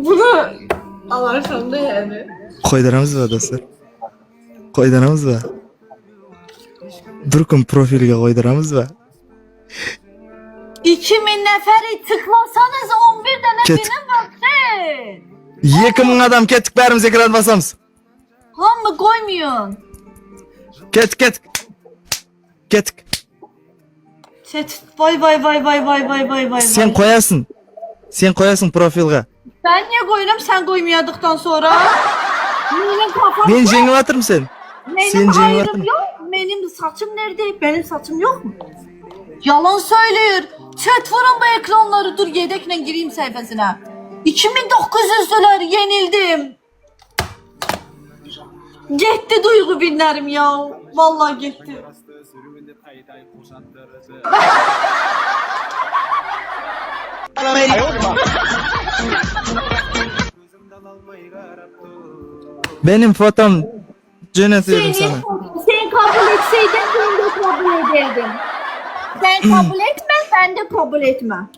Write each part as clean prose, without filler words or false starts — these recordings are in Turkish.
bunu alarsamda yani. Koydaramız mı dostlar? Koydaramız mı? Bir gün profilge koydaramız mı? 2000 neferi tıklasanız 11 tane Ket. benim baktı. 2000 adam kettik, bärimiz ekran basamız. Hamı koymuyorsun. Kettik. Chat vay. Sen koyarsın. Sen koyarsın profilge. Ben niye koyuyorum sen koymayadıktan sonra? Benim kafam Ben jengip atırım sen. benim Sen jengip hayrım atırım. yok. Benim saçım nerede? Benim saçım yok mu? Yalan söylüyor. Chat vurun bu ekranları. Dur yedekle gireyim sayfasına. 2900'lüler yenildim. Gitti duygu binlerim ya. Vallahi gitti. Benim fotom yönetiyorum sana. Sen kabul etseydin ben de kabul ederdim. Sen kabul etme, ben de kabul etmem.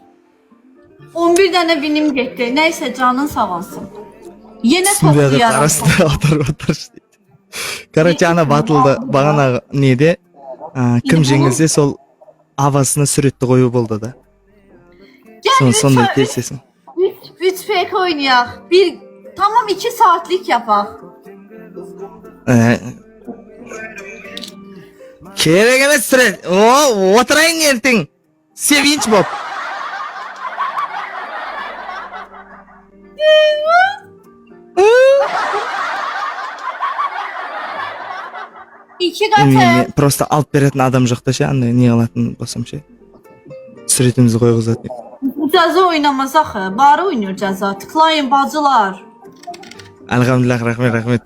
11 tane binim gitti. Neyse canın sağ olsun. Yine Suriye'de toplayalım. arasında otur. Karaçana batıldı. Bağına neydi? Kim jengilse sol havasını sürekli koyu buldu da. Sonunda dersesin. 3 pek oynayak. Tamam 2 saatlik yapak. Kerek emes süre. Oturayın ertin. Sevinç bop. İki katı. Просто alt berетін adam жоқ та ше, андай не қылатын болсам ше. Суретimizi koyğuzat. Cəza oynamaz axı. Bari oynuyor cəza. Tıklayın bacılar. Elhamdülillah, rahmet.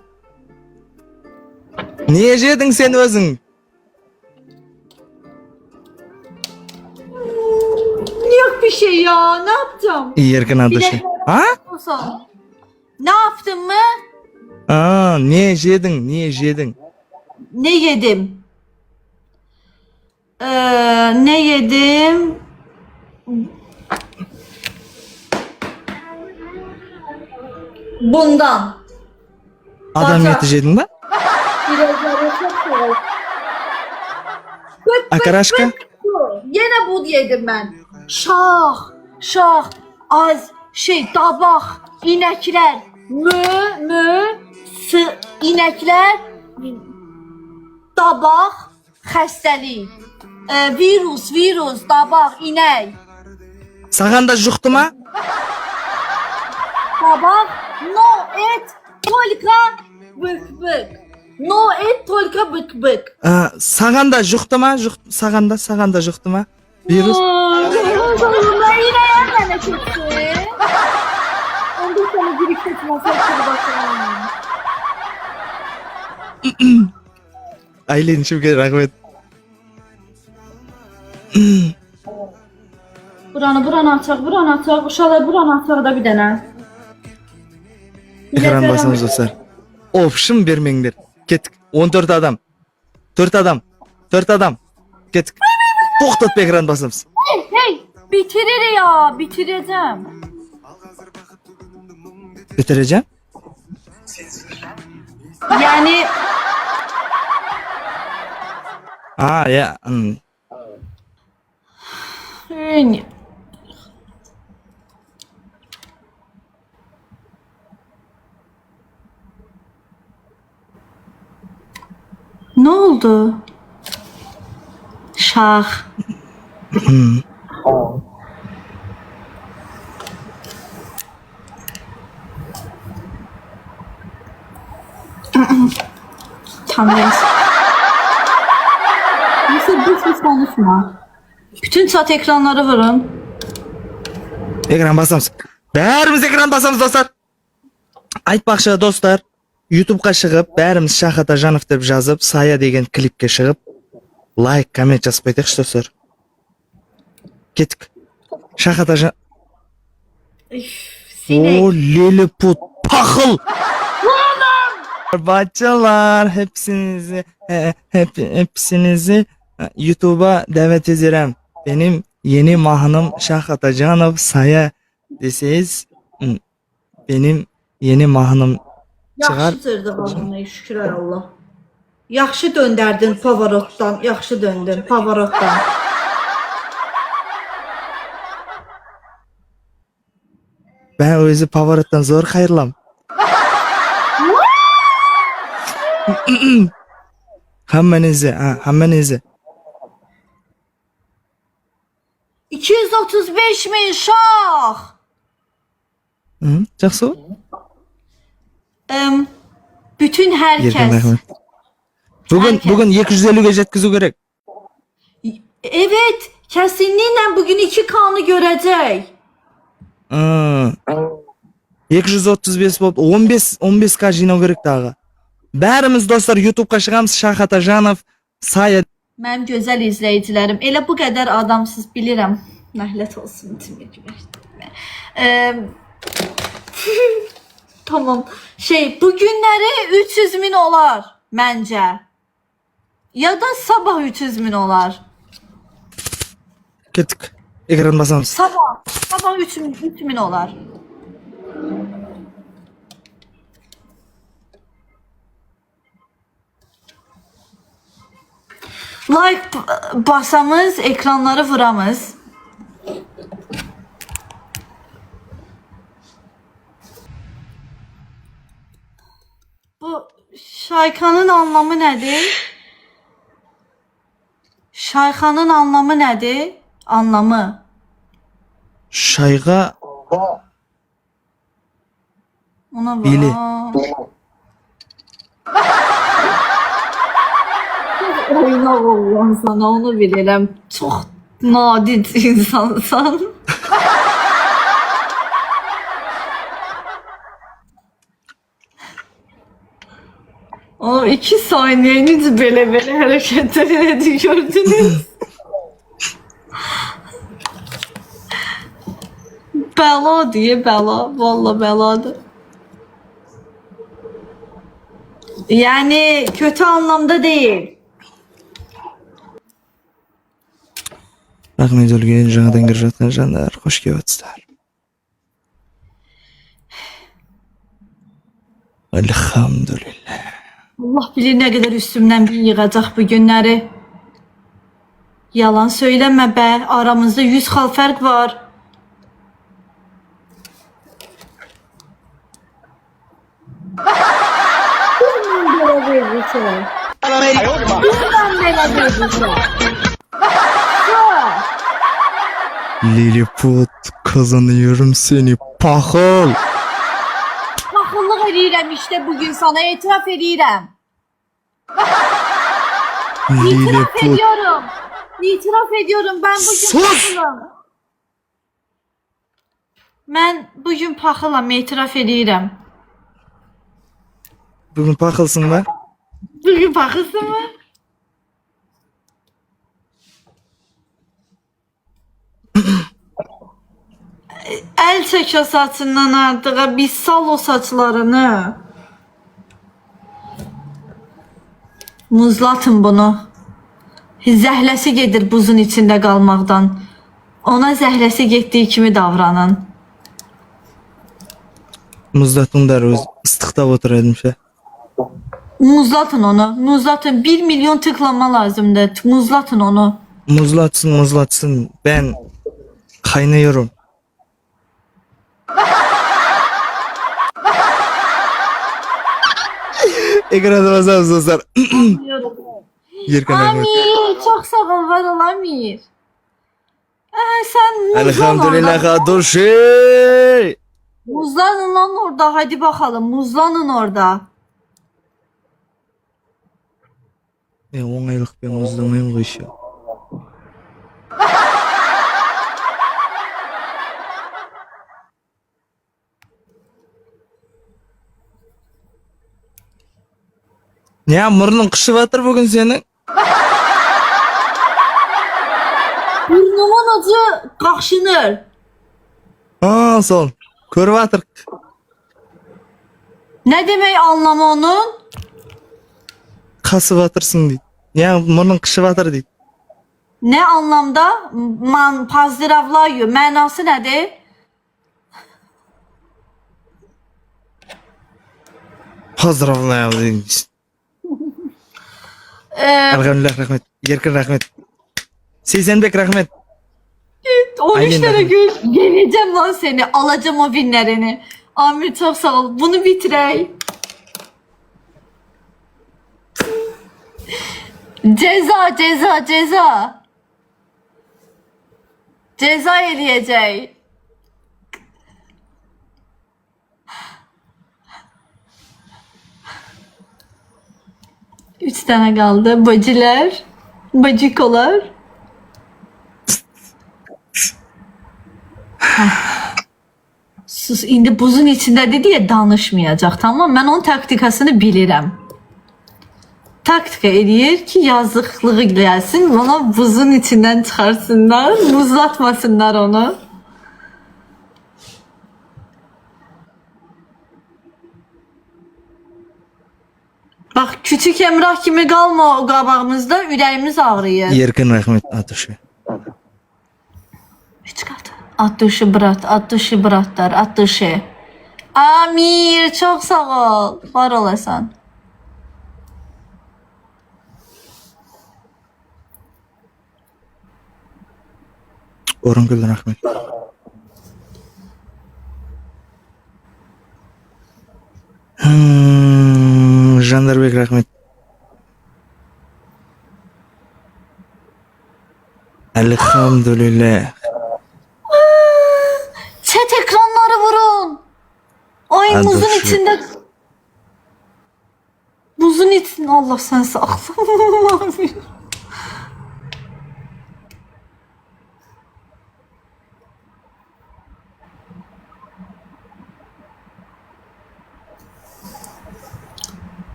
Niye jedin sen özün? Yok bir şey ya. Ne yapacağım? Yerkin adı şey. Ha? Ne yaptın mı? Niye jedin? Ne yedim? Ne yedim? Bundan. Adam Bacak. eti jedin mi? Birazları çok severim. Akaraşka? Yine bu yedim ben. Şah, az, tabak, inekler, inekler, tabak, xəstəlik, virus, tabak, inek, Sağan da juxtu ma? tabak, no et, только bık. No et, только bık. Sağan da juxtu ma? Sağan da juxtu ma? Virus? Ben yine yermene çıktı. Ondan sonra girip seçmesi bakalım. Aylin şimdi rahmet. Buranı açaq. Uşaqlar buranı açaq da bir dənə. Ekran basınız dostlar. Option vermengler. Kettik. 14 adam. 4 adam. Kettik. Toxtat ekran basımız. Hey, bitirir ya, bitireceğim. Bitireceğim. Yani Ya. ne oldu? Şah. Tamam. Nasıl konuşma. Bütün chat ekranları vurun. Ekran basamız. Bärimiz ekran basamız dostlar. Айтпақшы dostlar. YouTube'ga шығып, bärimiz Şah Atajanov deb жазып, Saya degan klipga шығып, like, komment жазып qo'ydik dostlar. Ketdik. Şah Atajanov. O Lilliput paxıl. Bacılar hepsinizi YouTube'a davet ederim. Benim yeni mahnım Şah Atajanov Saya deseniz benim yeni mahnım çıkar. Yaxşı cırdı vallahi şükürlər Allah. Yaxşı döndərdin Pavarotdan, yaxşı döndün Pavarotdan. Ben özü Pavarot'tan zor hayırlam. Hammenizi. 235 min şah. Жақсы ol. Bütün Еркен herkes. рахмет. Herkes. Bugün 250'ge жеткізу gerek. Evet, kesinlikle bugün 2K'nı görecek. 235 болып 15K жинау керек дағы. Bərimiz dostlar YouTube'a шығамыз. Şahat Ajanov, Saya. Mənim gözəl izləyicilərim, elə bu qədər adamsız bilirəm. Nəhlət olsun itimə. Tamam. Bu günləri 300 min olar məncə. Ya da sabah 300 min olar. Kettik. Ekran basamız. Sabah 3 min olar. Like basamız, ekranları vuramız. Bu şaykanın anlamı nedir? Şaykanın anlamı nedir? Anlamı. Şayga Ona bak. Bili. Oyna Allah sana onu bilirəm. Çox nadir insansan. O 2 saniyeniz belə hərəkətlər elədi gördünüz. Bəla diye bəla. Valla bəladır. Yani kötü anlamda değil. Rahmet Ölgen, жаңадан кіріп жатқан жандар, қош келіпсіздер. Elhamdülillah. Allah bilir ne kadar üstümden bir yığacak bu günleri. Yalan söyleme be. Aramızda 100 xal fark var. Lilliput, kazanıyorum seni paxıl. Paxıllıq edirəm işte bugün sana etiraf edirəm. İtiraf Lilliput. ediyorum. İtiraf ediyorum ben bugün Sus! paxılım. Ben bugün paxılam, etiraf edirəm. Bugün paxılsın be. Bugün paxılsın mı? El çək o saçından artığa, bir sal o saçlarını. Muzlatın bunu. Zəhləsi gedir buzun içində qalmaqdan. Ona zəhləsi getdiyi kimi davranın. Muzlatın da öz ıslıqda otur edmişə. Muzlatın onu. Muzlatın. 1 milyon tıklama lazımdır. Muzlatın onu. Muzlatsın. Ben kaynıyorum. Ekrana basamız dostlar. Yerken Amir, çok sağ ol, var ol Amir. Sen muzlan Elhamdülillah orada. kadur şey. Muzlanın lan orada. Hadi bakalım. Muzlanın orada. 10 aylık ben uzlamayım bu işi. Ya mırnın kışı batır bugün senin. Burnumun ucu kaşınır. Aa sol. Körü batır. Ne demek anlamı onun? Kası batırsın deyip. Ya mırnın kışı batır deyip. Ne anlamda? Pozdiravlayu. Mənası nədir? Pozdravляю. Elhamdülillah rahmet. Yerkin rahmet. Seyzenbek rahmet. 13 Aynen tane öyle. gün geleceğim lan seni. Alacağım o binlerini. Amir çok sağ ol. Bunu bitirey. Ceza ceza ceza. Ceza eləyəcək. 3 tane kaldı. Bacılar. Bacikolar. Sus, indi buzun içindedir diye danışmayacaq, tamam? Ben onun taktikasını bilirəm. Taktika eləyir ki, yazıqlığı gəlsin, bana buzun içinden çıxarsınlar, buzlatmasınlar onu. Bak, küçük Emrah kimi qalma o qabağımızda, ürəyimiz ağrıyır. Yerkin rahmet atışı. 3 kat. At dışı brat, at dışı bratlar, at dışı. Amir, çok sağ ol. Var olasan. Orangul rahmet. Jandarбек rahmet. Elhamdülillah. Chat ekranları vurun. Ay Ben de buzun şu- içinde. Buzun içinde. Allah sen sağ ol. Amir.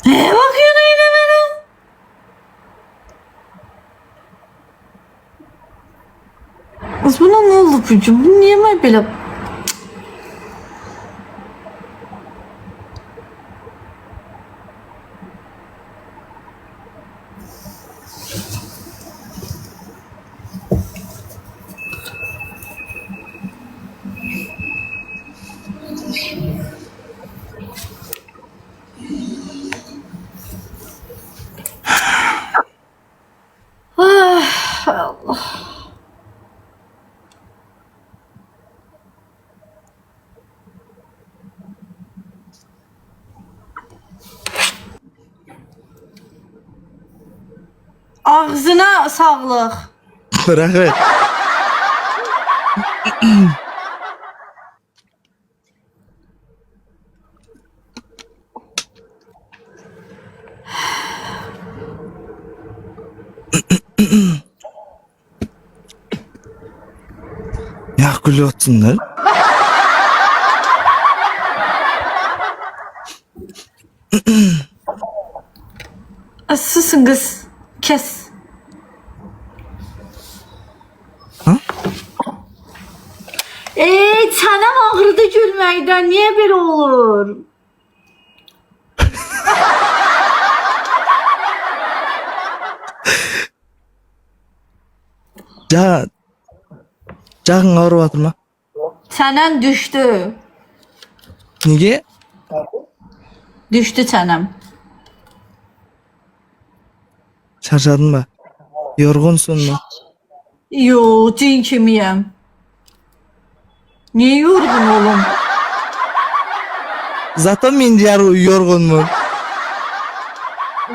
Bakıyorsun yine bana. Kız buna ne oldu çocuğum? Bu niye ben böyle... Ah, Allah. Ağzına sağlık. Rahmet. Ya gülüyorsun lan. Susun kız. Kes. Ha? Çenem ağrıdı gülməkdən. Niye böyle olur? Ya. Canın ağrı mı? Çenen düştü. Niye? Düştü çenem. Şarjadın mı? Yorgunsun mu? Yo, cin kimiyim. Niye yorgun oğlum? Zaten min diğer yorgun mu?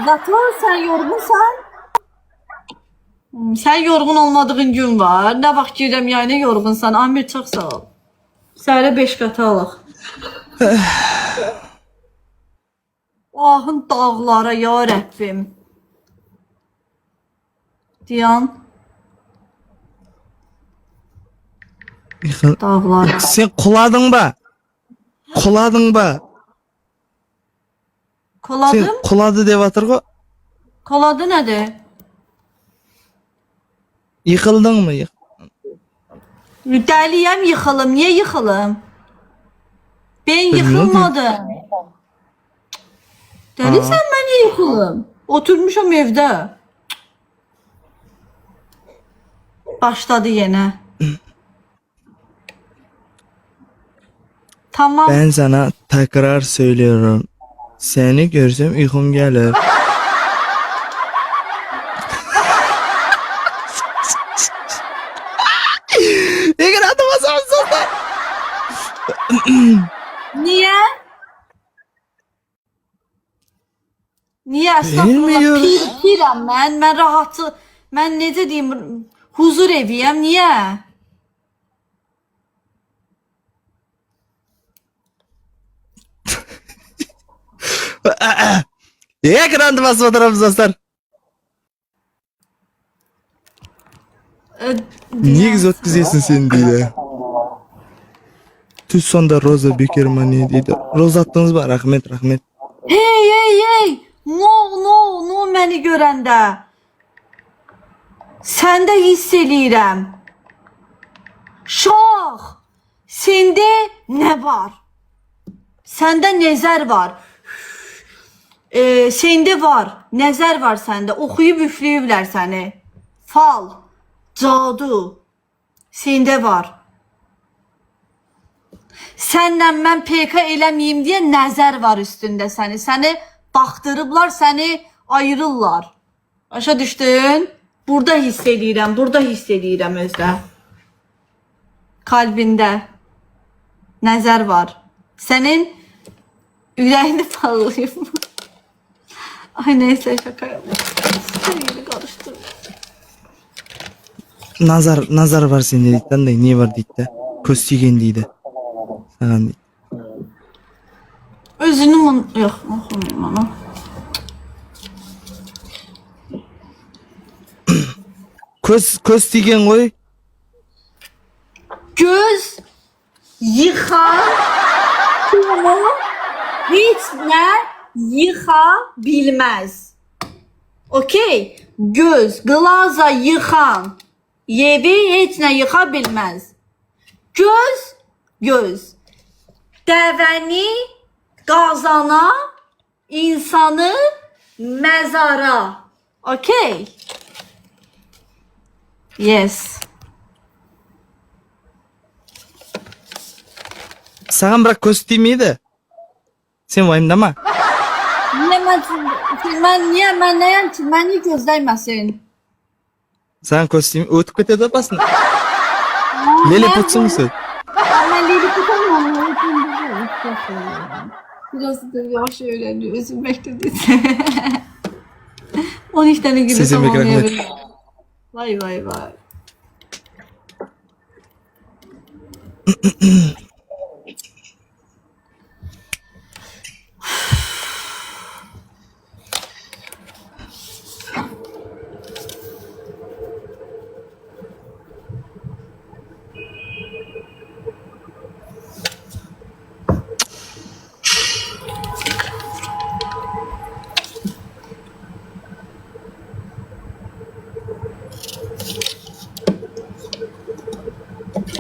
Zaten sen yorgunsan. Sen yorgun olmadığın gün var. Ne vaxt girəm yayına yorgunsan. Amir çok sağ ol. Səhərə 5 qatı alıq. Ahın dağlara ya Rəbbim. Diyan Yıkıl. dağlara. Sen koladın mı? Koladın mı? Koladım? Sen koladı dev atır. Koladı nədir? Yıkıldın mı? Dəliyəm, yıxılım. Niye yıxılım? Ben Bilmiyorum. yıxılmadım. Dəlisən, mən niye yıxılım? Oturmuşam evdə. Başladı yenə. Tamam. Ben sana tekrar söylüyorum. Seni görsem uykum gelir. Ekranda basamaz dostlar. Niye? Niye? Bilmiyorum. Estağfurullah. Pirəm mən. Mən rahatı. Mən necə deyim? Huzur eviyəm. Niye? Ekranda basıp oturalım dostlar. Niye güzel ötküzüyorsun sen diye. Tüz sonda Roza Bükermani dedi. Roza attınız mı? Rahmet rahmet. Hey hey hey. No məni görəndə. Səndə hiss eləyirəm. Şah. Səndə nə var? Səndə nəzər var. Səndə var. Nəzər var səndə. Oxuyub üfləyiblər səni. Fal. Cadu. Səndə var. Sənlə mən PK eləməyim deyə nəzər var üstündə səni. Səni baxdırıblar, səni ayırırlar. Başa düşdün? Burada hiss edirəm, burada hiss edirəm özdə. Kalbində nəzər var. Sənin ürəyini bağlayım. Ay neyse şaka yapıyorum. Yeni karıştırdım. Nazar var senin dedikten de niye var deydi. Köstügen deydi. Sana deydi. Özünü yok okumayayım onu. Köstügen koy. Göz yıkan onu hiç ne yıka bilmez. Okey. Göz, glaza yıkan yevi hiç ne yıka bilmez. Göz. Deveni kazana, insanı mezara. Okey. Yes. Sana bırak kostümüydü. Sen vayımdama. Mən nəyəm ki? Mən niyə gözləyməsin? Sen kostümü ötüp kötü yapasın. Lele putsun musun? Mən Lilliput olmam. Biraz da yavaş öğreniyor. Özüm beklediğinizde. 12 tane gibi Sizin tamamlayabilirim. Vay.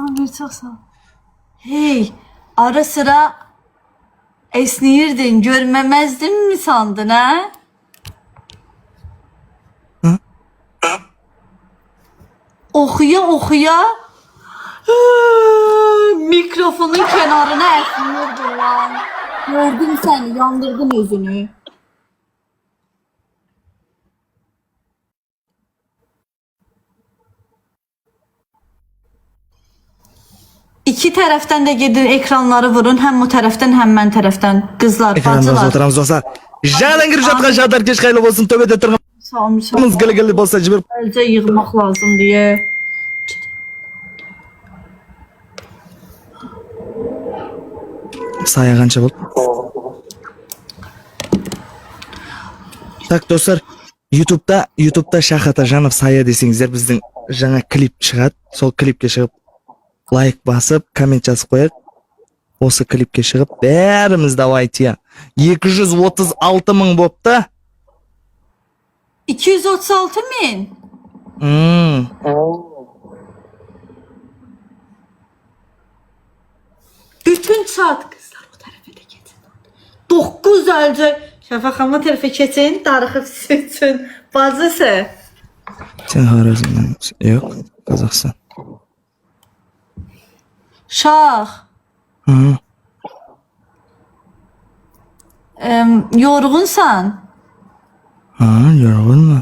Abi çok sağ ol. Hey, ara sıra esniyirdin, görmemezdim mi sandın ha? Hı? Okuya mikrofonun kenarına esniyirdin lan. Gördüm seni, yandırdın özünü. İki tərəfdən də gedin ekranları vurun. Həm o tərəfdən, həm mən tərəfdən. Qızlar, Ekranda bacılar. oturalım dostlar. Jalen girip жатқан şahtar keş hayırlı olsun. Tövbede tırgımız Salmışam. gılı bolsa cibir. Elcə yığmaq lazım deyə. Saya kança bol. Tak dostlar. YouTube'da Şahат Ajanov Saya desеңіздер біздің жаңа клип шығады. Сол клипке шығып лайк басып, коммент жазып қояйық. Осы клипке шығып бәріміз давайте 236 мың болыпты. 236 min. Bütün çat kızlar o tərəfə də keçin. 9 elcə Şəfaq xanımla tərəfə keçin. Darıxıb sizin üçün. Bacısı. Sen Harazm'dan yok. Kazakistan. Şah. Hı. Yorğunsan. Ha, yorgun mu?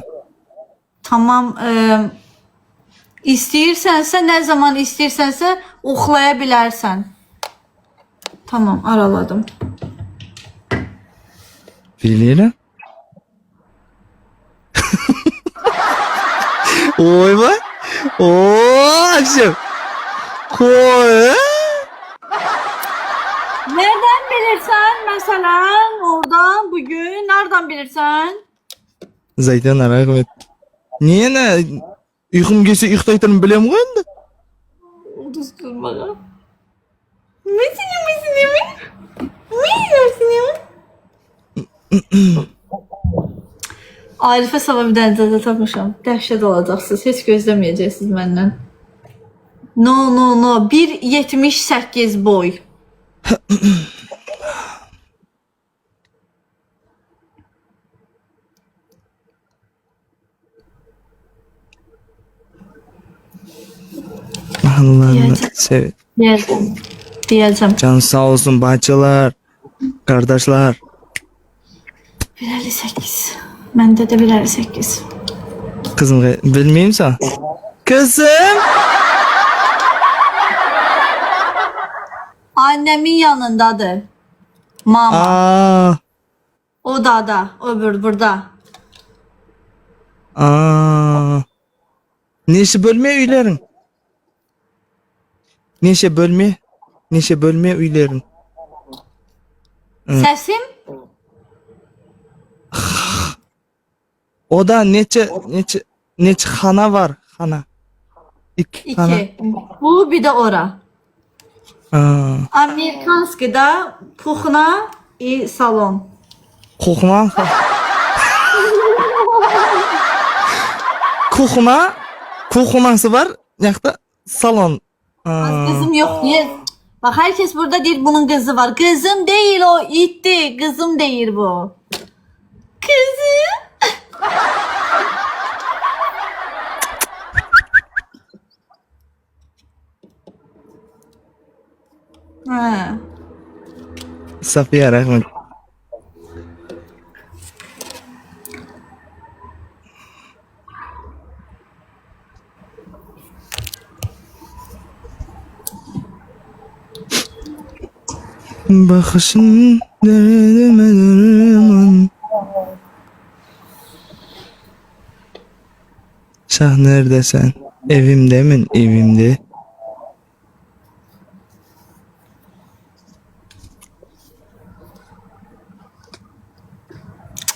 Tamam. İstəyirsənsə, ne zaman istəyirsənsə oxlaya bilərsən. Tamam, araladım. Biliyorum. Oy vay. Oo akşam. Koy. Nereden bilirsən? Məsələn, oradan, bugün, nereden bilirsən? Zaytan rahmet. Niye ne? Uykum gelse uyuktaydım bilem koyun da. Dur bakalım. Mesini mi? Ne Arifə sabah bir dənə də tapmışam. Dəhşət olacaqsınız. Heç gözləməyəcəksiniz məndən. No. 1.78 boy. Allah'ını Diyeceğim. sev. Diyeceğim. Can sağ olsun bacılar. Kardeşler. 1.58. Məndə də 1.58. Kızım bilmeyeyim sen. Kızım. Annemin yanındadır. Mama. Aa. O da. Öbür burada. Aa. Neşe bölme üylerin. Neşe bölme üylerin. Səsim? O da neçe xana var. Xana. İki xana. 2. Bu bir de ora. Aa. Amerikanskıda kuxna i salon. Kokma. Kokması var. Yakta salon. Aa. Kızım yok diye. Bak herkes burada değil bunun kızı var. Kızım değil o itti. Kızım değil bu. Kızım. Ha. Safiye rahmet. Bakışın derdime derman. Şah neredesin? Evimde mi? Evimde.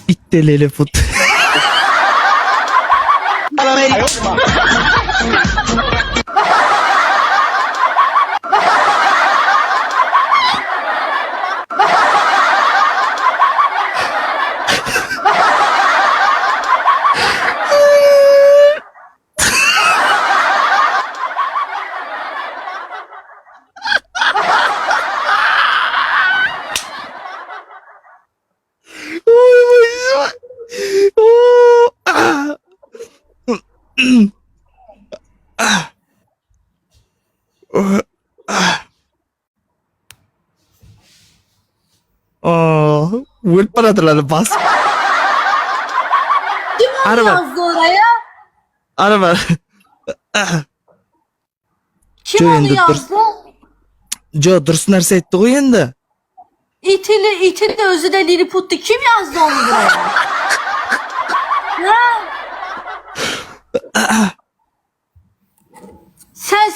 İtteleli fut. Oh, will para terlalu pas. Kim onu Araba. yazdı oraya? Araba. Kim Joy onu and the yazdı? Jo, dürüst narsa aytdi qo'y endi. İtili de özü de Lilliput'tu. Kim yazdı onu buraya? Ha?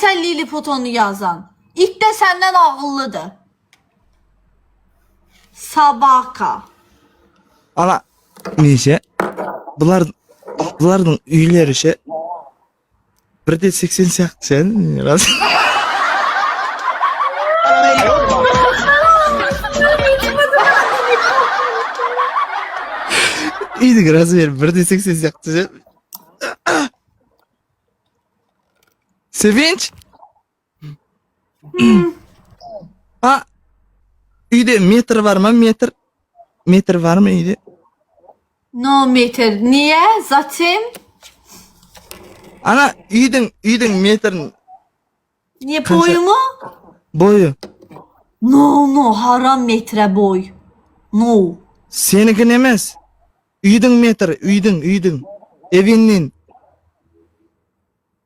Sen Lilliput onu yazan. İt de senden ağıllıdır. Sabaka. Ana neyse. Bularning uylari şey 1.80 сияқты sen. Raz. İyiydi razmer 1.80 сияқты. Sevinç. Ha. Uyda metr var mı? Metr var mı uyda? No meter. Niye? Zaten. Ana uyдің metrin Niye Kaça- boyu mu? boyu. No haram metre boy. No. Senikin emas. Uydun metr, uydun. Evinin.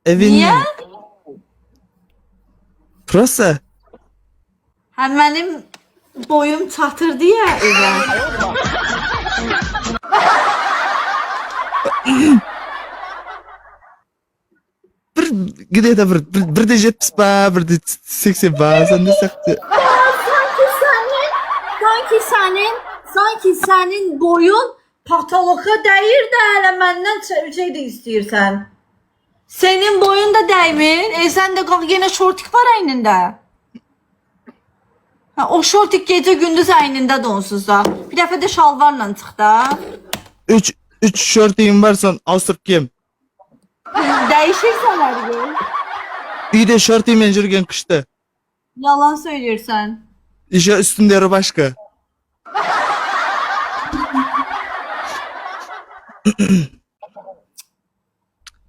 Niye? Prosta. Ha mənim boyum çatırdı ya evə. Где-то bir de 70 ba, bir de 80 ba. Sen de saklı. Sanki sənin boyun patoloqa dəyir də hələ məndən şey də istəyirsən. Senin boyun da dəymir. Sən də qalx yenə şortik var əynində. Ha, o şortik gecə gündüz əynində donsuz da. Bir dəfə də şalvarla çıx da. 3 şortiyim var son Avstruk giyim. Dəyişirsən hər gün. Bir de şortiyim жүрген kışta. Yalan söyləyirsən. İşte üstünleri başka.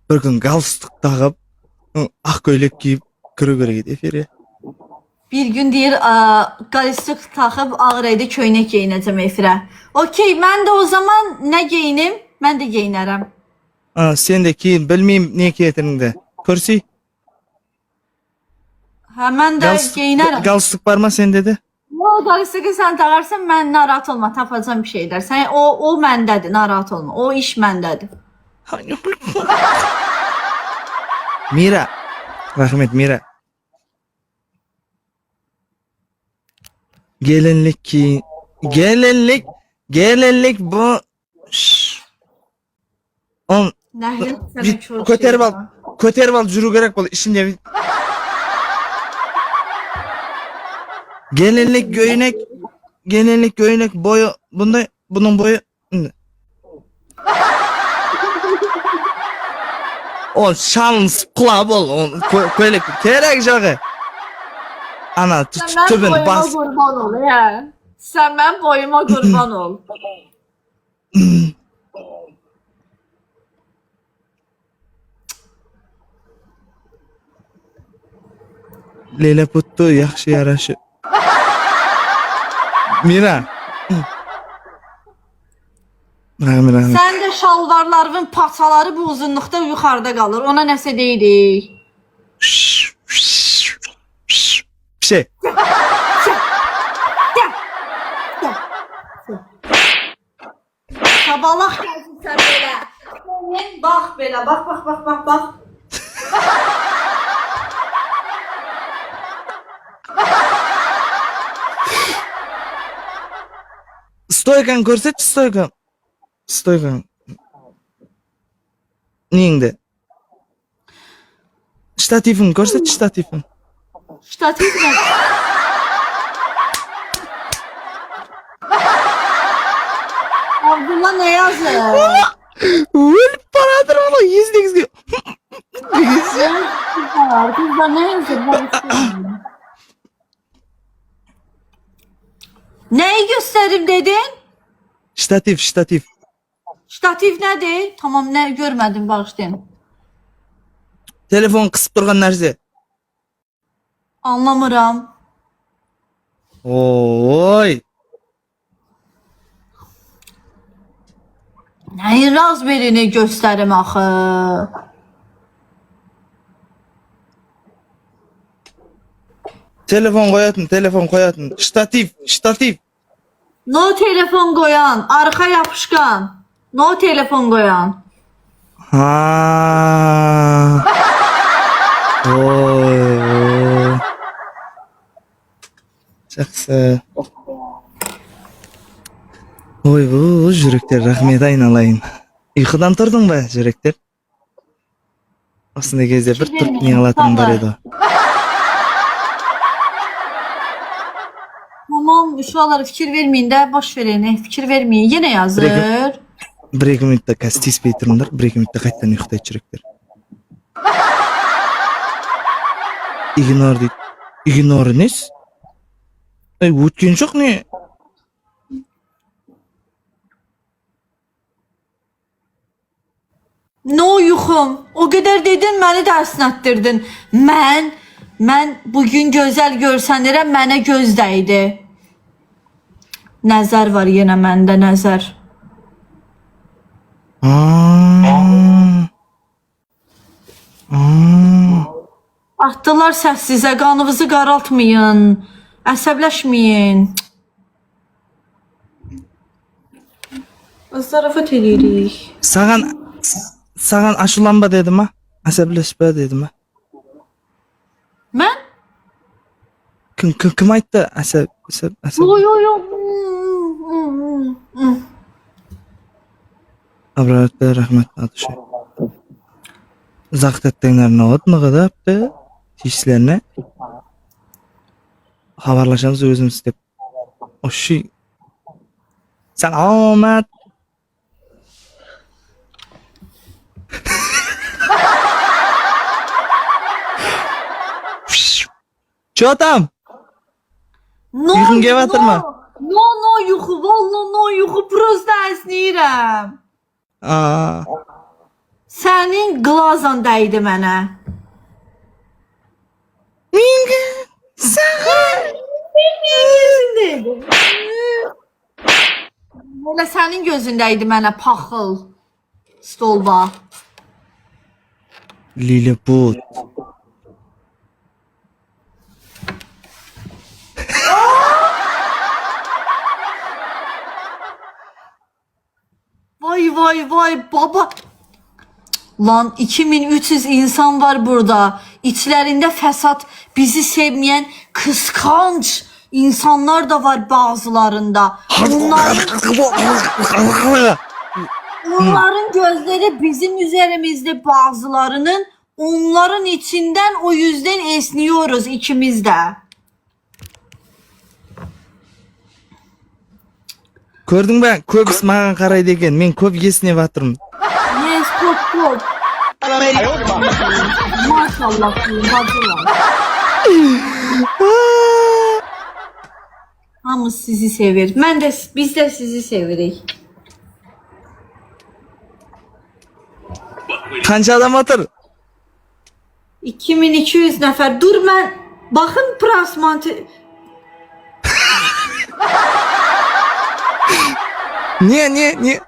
Bir gün galstuk takıp, ak köylek giyip göre gidip efire. Bir gün deyir, qalistik taxıb Ağrəydə köynək geyinəcəm efirə. Okey, mən də o zaman nə geyinim? Mən də geyinərəm. Sen de giyin, bilmeyeyim ne giyetirin de. Körsi, Hə, mən də geyinərəm. galstuk var mı sende de? O qalistiqi sən taxarsan, mən narahat olma, tapacam bir şeylər. Sən o məndədir, narahat olma. O iş məndədir. Mira, rahmet Mira. Gelinlik ki, gelinlik bu. On Nəhir sənə bir kör köterib al jürü gerek bol işinde bir. Gelinlik göğnek boyu bunun boyu. O şans kulağ bol on köylek terek jağı. Ana tübün bas. Qurban ol, hə. Sən mənim boyuma qurban ol. Leyla puttu yaxşı yaraşı. Mira. Rahmi. Sən də şalvarlarının paçaları bu uzunluqda yuxarıda qalır. Ona nəsə deyirik. Bir şey. Sabalaq gəlsin belə. Bax belə, bax. Stойkan görset stойkan. Stойkan. Neyinde? Ştatifin görset ştatifin. Ştativ nə? Abdullah nə yazır? Ölüp paradır ama yüzde. Kızda nə yazır? Neyi gösterim dedin? Ştatif. Ştativ nədir? Tamam, nə görmədim, bağışlayın. Telefon kısıp durgan nerede? Anlamıram. Oy. Nəyi razberini göstərim axı? Telefon koyatın. Ştatif. No telefon qoyan, arxa yapışqan. No telefon qoyan. Ha. Oy. Жақсы. Oy bu жүrekler rahmet aynalayın. Uykudan turdun ba жүrekler? Aslında кезде bir turp ne alatım var edi. Tamam, uşaqlar fikir verməyin də, boş verin, fikir verməyin. Yenə yazır. Bir iki minutda kastispey turumlar, bir iki minutda qaytadan uyquday жүrekler. Ignor deydi. Ignoriniz? O'tgan жоқ ne? No yuxum. O qədər dedin, məni də əsnətdirdin. Mən bugün gözəl görsənirəm, mənə göz dəydi. Nəzər var yenə məndə, nəzər. Atdılar səssizə, qanınızı qaraltmayın, əsəbləşməyin. Zarafat edirik. Sağan aşılanma dedim ha? Əsəbləşmə dedim ha? Mən? Kim aytdı əsəb? Yo. Abrahatda rahmet atışı. Zakt ettenlerine otmağı da yaptı. Hislerine. Haberlaşamız özümüz dep. O şey. Selamet. Ço tam? Yuxun gələtdir mi? No, yuxu, vallahi no, yuxu, prosta əsniyirəm. Sənin glazan dəydi mənə. Minga, sağır. Elə sənin gözündəydi mənə paxıl. Stolba. Lilliput. Vay baba. Lan 2300 insan var burada. İçlərində fəsad, bizi sevməyən kıskanç insanlar da var bazılarında. Onların gözleri bizim üzerimizde, bazılarının. Onların içinden o yüzden esniyoruz ikimiz de. Gördün mü? Köp mağan qaraydı eken. Men köp esnep atırım. Yes, çok. Maşallah diyeyim, bacılar. Hamımız sizi sevir. Biz de sizi sevirik. Qancha adam atır? 2200 nəfər. Dur mən baxın prasmantı. Niye?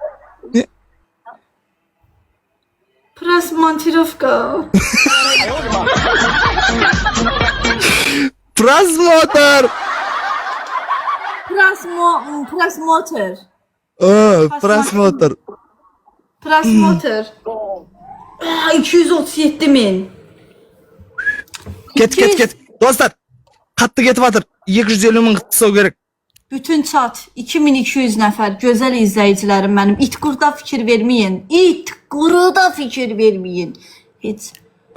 Prasmantirovka. Prasmotor. Prasmotor. Prasmotor. Prasmotor. 237.000. Ket. Dostlar. Qatlı ketib atır. 250 min qıtsa gerek. Bütün chat 2200 nəfər. Gözəl izləyicilərim mənim. İt qurda fikir verməyin. Heç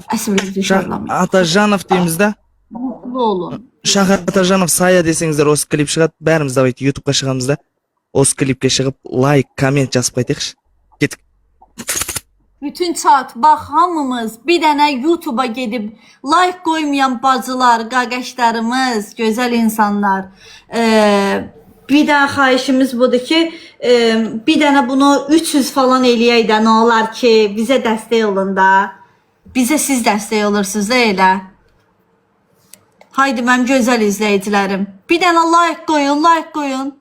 əsəbinizi şarlamayın. Atajanov deyimiz de. Mutlu olun. Şahar Atajanov saya desеңіздер осы klip шығады. Бәріміз давайте YouTube'ға шығамыз да. Осы klipке шығып like, komment жазып қайтайықшы. Кеттік. Bütün chat, bax hamımız bir dənə YouTube'a gedib like qoymayan bacılar, qaqaşlarımız, gözəl insanlar. Bir dənə xahişimiz budur ki, bir dənə bunu 300 falan eləyək də, nə olar ki, bizə dəstək olun da. Bizə siz dəstək olursunuz da elə. Haydi mənim gözəl izləyicilərim. Bir dənə like qoyun.